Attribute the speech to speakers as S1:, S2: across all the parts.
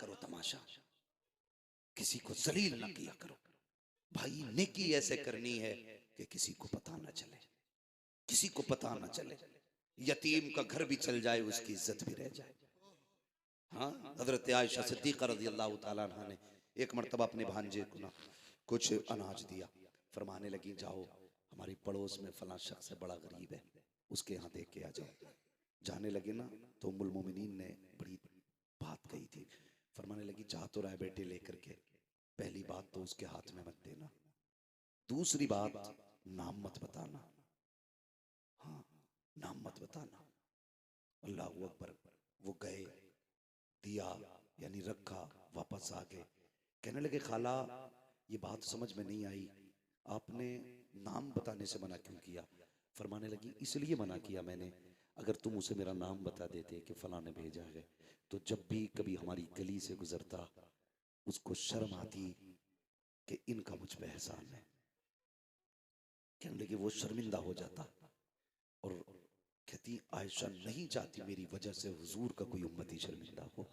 S1: करो तमाशा, किसी को जलील ना किया करो भाई। नेकी ऐसे करनी है कि किसी को पता ना चले, किसी को पता ना चले। यतीम का घर भी चल जाए, उसकी इज्जत भी रह जाए। हाँ, हजरत आयशा सिद्दीक़ा रज़ियल्लाहु ताला अन्हा ने एक मर्तबा अपने भांजे को ना कुछ अनाज दिया। फरमाने लगी, जाओ हमारी पड़ोस में फलां शख्स है, बड़ा गरीब है, उसके यहाँ देख के आ जाओ। जाने लगे ना तो उम्मुल मोमिनीन ने बड़ी बात कही थी। फरमाने लगी, जा तो रहा है बेटे लेकर के, पहली बात तो उसके हाथ में मत देना, दूसरी बात नाम मत बताना। हाँ, नाम मत बताना। अल्लाहू अकबर। वो गए, दिया यानी रखा, वापस आ गए। कहने लगे, खाला ये बात समझ में नहीं आई, आपने नाम बताने से मना क्यों किया? फरमाने लगी, इसलिए मना किया मैंने, अगर तुम उसे मेरा नाम बता देते कि फलां ने भेजा है, तो जब भी कभी हमारी गली से गुजरता उसको शर्म आती कि इनका मुझ पे एहसान है। कहने लगे, वो शर्मिंदा हो जाता। और कहती, आयशा नहीं चाहती मेरी वजह से हुजूर का कोई उम्मती शर्मिंदा हो।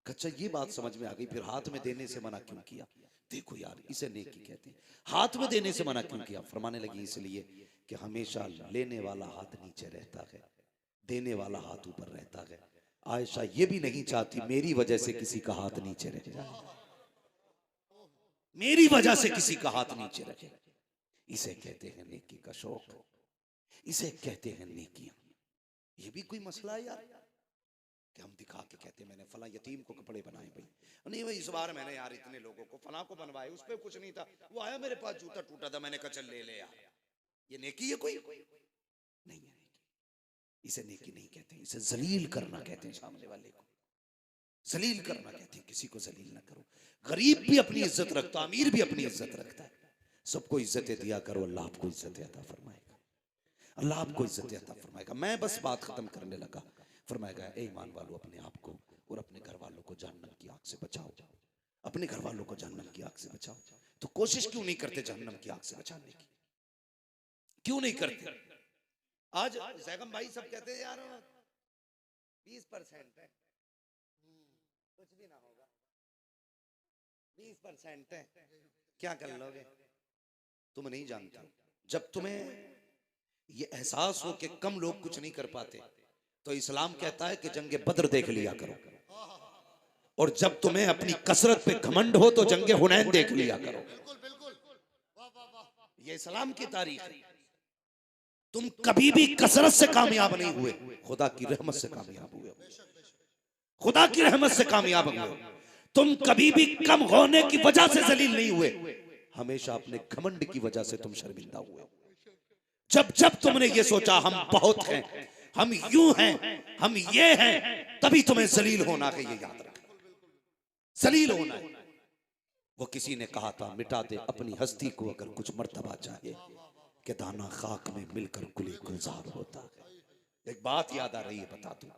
S1: अच्छा, ये बात समझ में आ गई। फिर हाथ में देने से मना क्यों किया? देखो यार, इसे नेकी कहते हैं। हाथ में देने से मना क्यों किया? फरमाने लगी, इसलिए कि हमेशा लेने वाला हाथ नीचे रहता है, देने वाला हाथ ऊपर रहता है। आयशा ये भी नहीं चाहती मेरी वजह से किसी का हाथ नीचे रह जाए, मेरी वजह से किसी का हाथ नीचे रहे। इसे कहते हैं नेकी का शौक, इसे कहते हैं नेकियां। ये भी कोई मसला है यार कि हम दिखा के कहते हैं मैंने फला यतीम को कपड़े बनाए भाई, नहीं भाई इस बार मैंने यार इतने लोगों को फला को बनवाए, उस पर कुछ नहीं था, वो आया मेरे पास जूता टूटा था, मैंने कहा चल ले ले यार। ये नेकी है? कोई नहीं है नेकी। इसे नेकी नहीं कहते, इसे जलील करना कहते हैं। सामने वाले को जलील करना कहते हैं, किसी को जलील ना करो। गरीब भी अपनी इज्जत रखता, अमीर भी अपनी इज्जत रखता है। सबको इज्जतें दिया करो, अल्लाह आपको इज्जत अता फरमाएगा, अल्लाह आपको इज्जत अता फरमाएगा। मैं बस बात खत्म करने लगा। फरमाएगा, ए ईमान वालों, अपने आप को और अपने घर वालों को जहन्नम की आग से बचाओ, अपने घर वालों को जहन्नम की आग से बचाओ। तो कोशिश क्यों नहीं करते जहन्नम की आग से बचाने की? क्यों नहीं करते? आज जैगम भाई सब कहते हैं यार 20% है, कुछ भी ना होगा, 20% है, क्या कर लोगे? तुम नहीं जानते, जब तुम्हें ये एहसास हो कि कम लोग कुछ नहीं कर पाते, तो इस्लाम कहता है कि जंगे बद्र देख लिया करो। और जब तुम्हें अपनी कसरत पे घमंड हो तो जंगे हुनैन देख लिया करो। ये इस्लाम की तारीख है। तुम कभी भी कसरत से कामयाब नहीं हुए, खुदा की रहमत से कामयाब हुए, खुदा की रहमत से कामयाब हुए। तुम कभी भी कम होने की वजह से जलील नहीं हुए, हमेशा अपने घमंड की वजह से तुम शर्मिंदा हुए। जब जब तुमने ये सोचा हम बहुत हैं, हम यूं हैं, हम ये हैं, तभी तुम्हें जलील होना है। ये याद रखना, जलील होना है। वो किसी ने कहा था, मिटा दे अपनी हस्ती को अगर कुछ मर्तबा चाहिए, कि दाना खाक में मिलकर गुले गुलजार होता है। एक बात याद आ रही है, बता दूं,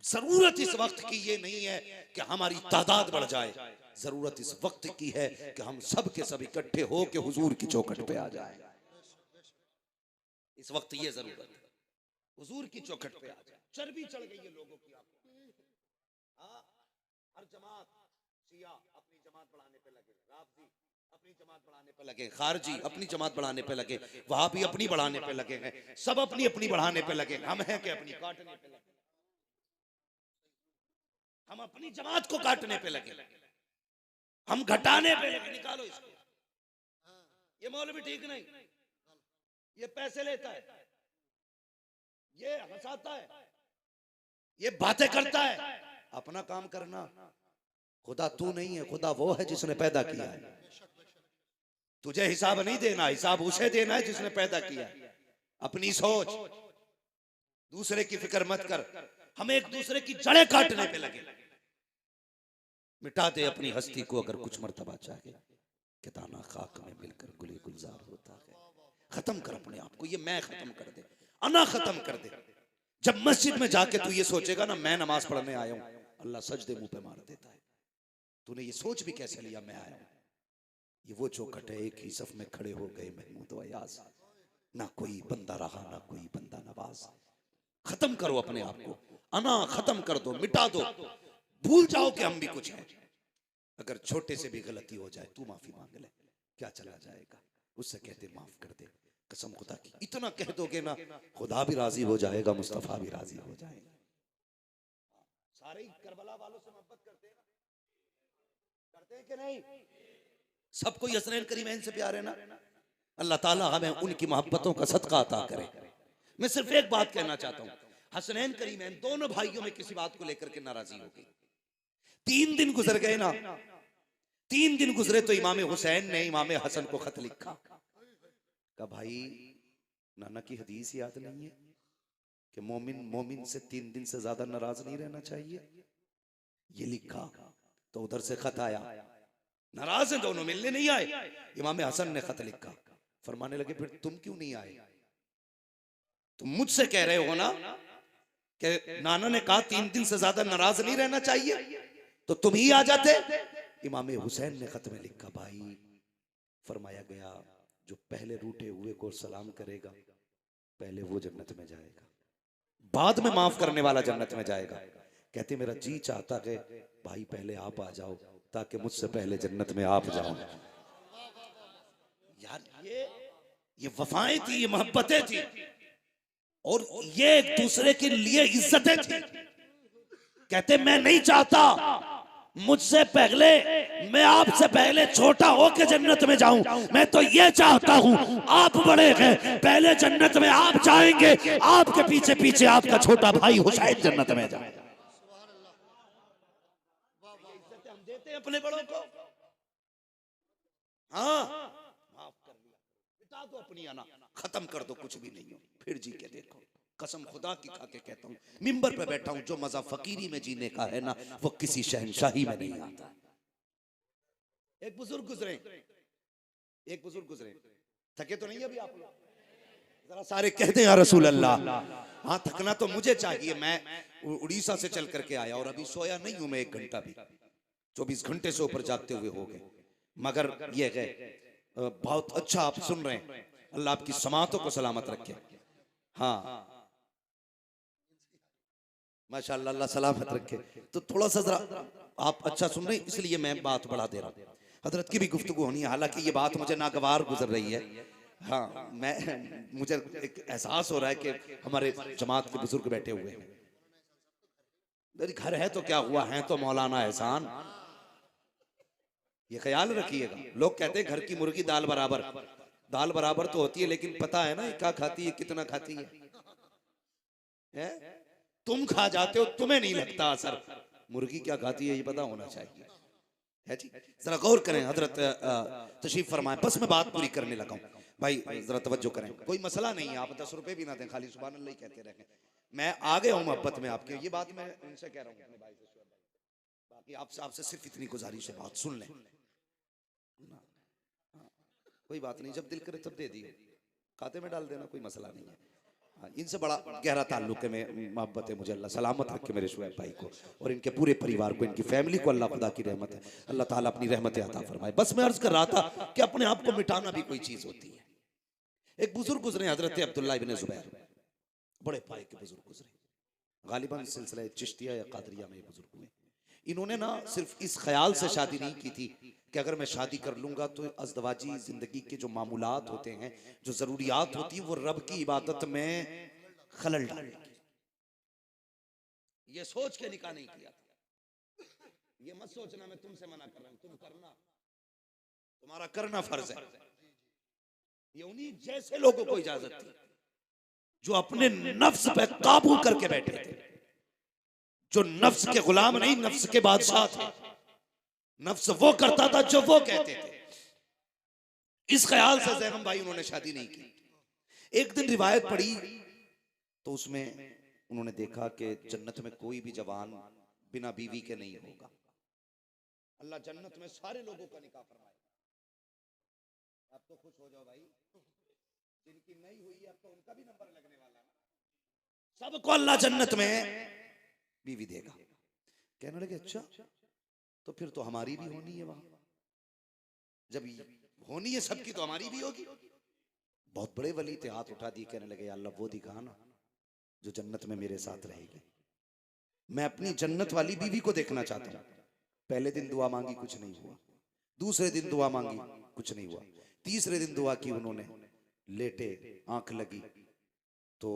S1: जरूरत इस वक्त की ये नहीं है कि हमारी तादाद बढ़ जाए, जरूरत इस वक्त की है कि हम सब के सब इकट्ठे हो के हुजूर की चौखट पे आ जाए। इस वक्त ये जरूरत है, हुजूर की चौखट पे आ जाए। चर्बी चढ़ गई है लोगों की आपको। हर जमात, शिया अपनी जमात बढ़ाने पे लगे, राफजी अपनी जमात बढ़ाने पे लगे, खारजी अपनी जमात बढ़ाने पे लगे, वहाबी अपनी बढ़ाने पे लगे हैं, सब अपनी अपनी बढ़ाने पे लगे। हम हैं कि अपनी काटने पे लगे, हम अपनी जमात को काटने पे लगे, हम घटाने पे लगे। निकालो इसको, ये मौलवी ठीक नहीं, ये पैसे लेता है, ये हंसाता है, ये बातें करता है। अपना काम करना। खुदा तू नहीं है, खुदा वो है जिसने पैदा किया है। तुझे हिसाब नहीं देना, हिसाब उसे देना है जिसने पैदा किया है। अपनी सोच, दूसरे की फिक्र मत कर। हम एक दूसरे की जड़ें काटने पे लगे। मिटा दे अपनी हस्ती को अगर कुछ मर्तबा चाहे, कि दाना खाक में मिलकर गुले गुलजार होता है। खत्म कर अपने आप को, ये मैं खत्म कर दे, अना खत्म कर दे। जब मस्जिद में जाके तू ये सोचेगा ना मैं नमाज पढ़ने आया हूं, अल्लाह सजदे मुंह पे मार देता है। तूने ये सोच भी कैसे लिया मैं आया हूं? ये वो चौखट है, एक ही सफ में खड़े हो गए महमूद अयाज, ना कोई बंदा रहा ना कोई बंदा नवाज। खत्म करो अपने आप को, अना खत्म कर दो, मिटा दो। भूल जाओ कि हम भी कुछ हैं। अगर छोटे से भी गलती हो जाए तू माफी मांग ले, क्या चला जाएगा। उससे कहते माफ कर दे, कसम खुदा की इतना कह दोगे ना, खुदा भी राजी हो जाएगा, मुस्तफा भी राजी हो जाएगा। सारे करबला वालों से मोहब्बत करते हैं, करते हैं कि नहीं? सबको हसनैन करीमैन से प्यार है ना। अल्लाह ताला हमें उनकी मोहब्बतों का सदका अता करे। मैं सिर्फ एक बात कहना चाहता हूँ, हसनैन करीमैन दोनों भाइयों में किसी बात को लेकर के नाराजगी हो गई। 3 दिन गुजर गए ना, 3 दिन गुजरे तो इमाम हुसैन ने इमाम हसन को खत लिखा। कहा भाई नाना की हदीस याद नहीं है कि मोमिन मोमिन से 3 दिन से ज्यादा नाराज नहीं रहना चाहिए। ये लिखा तो उधर से खत आया, नाराज हैं दोनों, मिलने नहीं आए। इमाम हसन ने खत लिखा, फरमाने लगे फिर तुम क्यों नहीं आए? तुम मुझसे कह रहे हो ना कि नाना ने कहा 3 दिन से ज्यादा नाराज नहीं रहना चाहिए, तो तुम ही आ जाते। इमाम हुसैन ने खत में लिखा, भाई फरमाया गया जो पहले रूठे हुए को सलाम करेगा पहले वो जन्नत में जाएगा, बाद में माफ करने वाला जन्नत में जाएगा। कहते मेरा जी चाहता है भाई पहले आप आ जाओ ताकि मुझसे पहले जन्नत में आप जाओ। यार ये वफाएं थी, ये मोहब्बतें थी, और ये एक दूसरे के लिए इज्जतें थी। कहते मैं नहीं चाहता मुझसे पहले, मैं आपसे पहले छोटा होकर जन्नत में जाऊं, मैं तो ये चाहता हूं आप बड़े हैं पहले जन्नत में आप जाएंगे, आपके पीछे पीछे आपका छोटा भाई हुसैन जन्नत में जाए। हम देते हैं अपने बड़ों को। हाँ माफ कर दिया, बिता दो अपनी आना, खत्म कर दो, कुछ भी नहीं हो, फिर जी के देखो। कसम खुदा की खा के कहता हूँ, मिंबर पे बैठा हूँ, जो मजा फकीरी में जीने का है ना वो किसी शहनशाही में नहीं आता। एक बुजुर्ग गुजरे, एक बुजुर्ग गुजरे, थके तो नहीं अभी आप लोग? जरा सारे कहते हैं या रसूल अल्लाह। हाँ थकना तो मुझे चाहिए, मैं उड़ीसा से चल करके आया और अभी सोया नहीं हूं मैं 1 घंटा भी, 24 घंटे से ऊपर जागते हुए हो गए। मगर ये है बहुत अच्छा आप सुन रहे हैं, अल्लाह आपकी समातों को सलामत रखे। हाँ माशाअल्लाह, अल्लाह सलामत रखे। तो थोड़ा सा जरा आप अच्छा सुन रहे हैं इसलिए मैं बात बढ़ा दे रहा हूँ। हजरत की भी गुफ्तगू होनी है, हालांकि ये बात मुझे नागवार गुजर रही है। हाँ मुझे एक एहसास हो रहा है कि हमारे जमात के बुजुर्ग बैठे हुए हैं। घर है तो क्या हुआ, है तो मौलाना एहसान, ये ख्याल रखिएगा। लोग कहते हैं घर की मुर्गी दाल बराबर, दाल बराबर तो होती है लेकिन पता है ना ये क्या खाती है, कितना खाती है? तुम खा जाते हो, तुम्हें नहीं लगता असर, मुर्गी क्या खाती है ये पता होना चाहिए, है जी। जरा गौर करें, हजरत तशरीफ फरमाए, बस मैं बात पूरी करने लगा हूं भाई, जरा तवज्जो करें। कोई मसला नहीं है, आप 10 रुपए भी ना दें, खाली सुभान अल्लाह ही कहते रहें। मैं आ गया हूं मोहब्बत में आपके, ये बात मैं उनसे कह रहा हूं अपने भाई से, बाकी आपसे सिर्फ इतनी गुजारिश है, बात सुन लें। कोई बात नहीं, जब दिल करे तब दे दिए, खाते में डाल देना, कोई मसला नहीं है। इनसे बड़ा गहरा ताल्लुक है, मैं मोहब्बत है मुझे, अल्लाह सलामत रखे मेरे शुएब भाई को और इनके पूरे परिवार को, इनकी फैमिली को, अल्लाह खुदा की रहमत है, अल्लाह ताला अपनी रहमत अता फरमाए। बस मैं अर्ज कर रहा था कि अपने आप को मिटाना भी कोई चीज होती है। एक बुजुर्ग गुजरे, हजरत अब्दुल्लाह इब्न जुबैर, बड़े पाए के बुजुर्ग गुजरे, गालिबन सिलसिला चिश्तिया या कादरिया में बुजुर्ग हुए। इन्होंने ना सिर्फ इस ख्याल से शादी नहीं की थी कि अगर मैं शादी कर लूंगा तो अज़दवाजी जिंदगी के जो मामूलात होते हैं, जो जरूरियात होती है, वो रब की इबादत में खलल डालेगी। ये सोच के निकाह नहीं किया था। ये मत सोचना मैं तुमसे मना कर रहा हूं, तुम करना, तुम्हारा करना फर्ज है। ये उन्हीं जैसे लोगों को इजाजत थी जो अपने नफ्स पे काबू करके बैठे थे, जो नफ्स के गुलाम नहीं नफ्स के बादशाह थे। नफ्स वो करता था जो वो कहते थे। इस ख्याल से ज़ैनब भाई उन्होंने शादी नहीं की। एक दिन रिवायत पढ़ी तो उसमें उन्होंने देखा कि जन्नत में कोई भी जवान बिना बीवी के नहीं होगा। अल्लाह जन्नत में सारे लोगों का निकाह फरमाएगा। आप तो खुश हो जाओ भाई, जिनकी नहीं हुई है अब तो उनका भी नंबर लगने वाला है। सबको अल्लाह जन्नत में बीवी देगा। कहने लगे अच्छा तो फिर तो हमारी भी होनी है वहां, जब होनी है सबकी तो हमारी भी होगी। बहुत बड़े वली थे, हाथ उठा दिए, कहने लगे अल्लाह वो दिखा ना जो जन्नत में मेरे साथ रहेगी। मैं अपनी जन्नत वाली बीवी को देखना चाहता हूं। पहले दिन दुआ मांगी, कुछ नहीं हुआ। दूसरे दिन दुआ मांगी, कुछ नहीं हुआ। तीसरे दिन दुआ की उन्होंने, लेटे, आंख लगी तो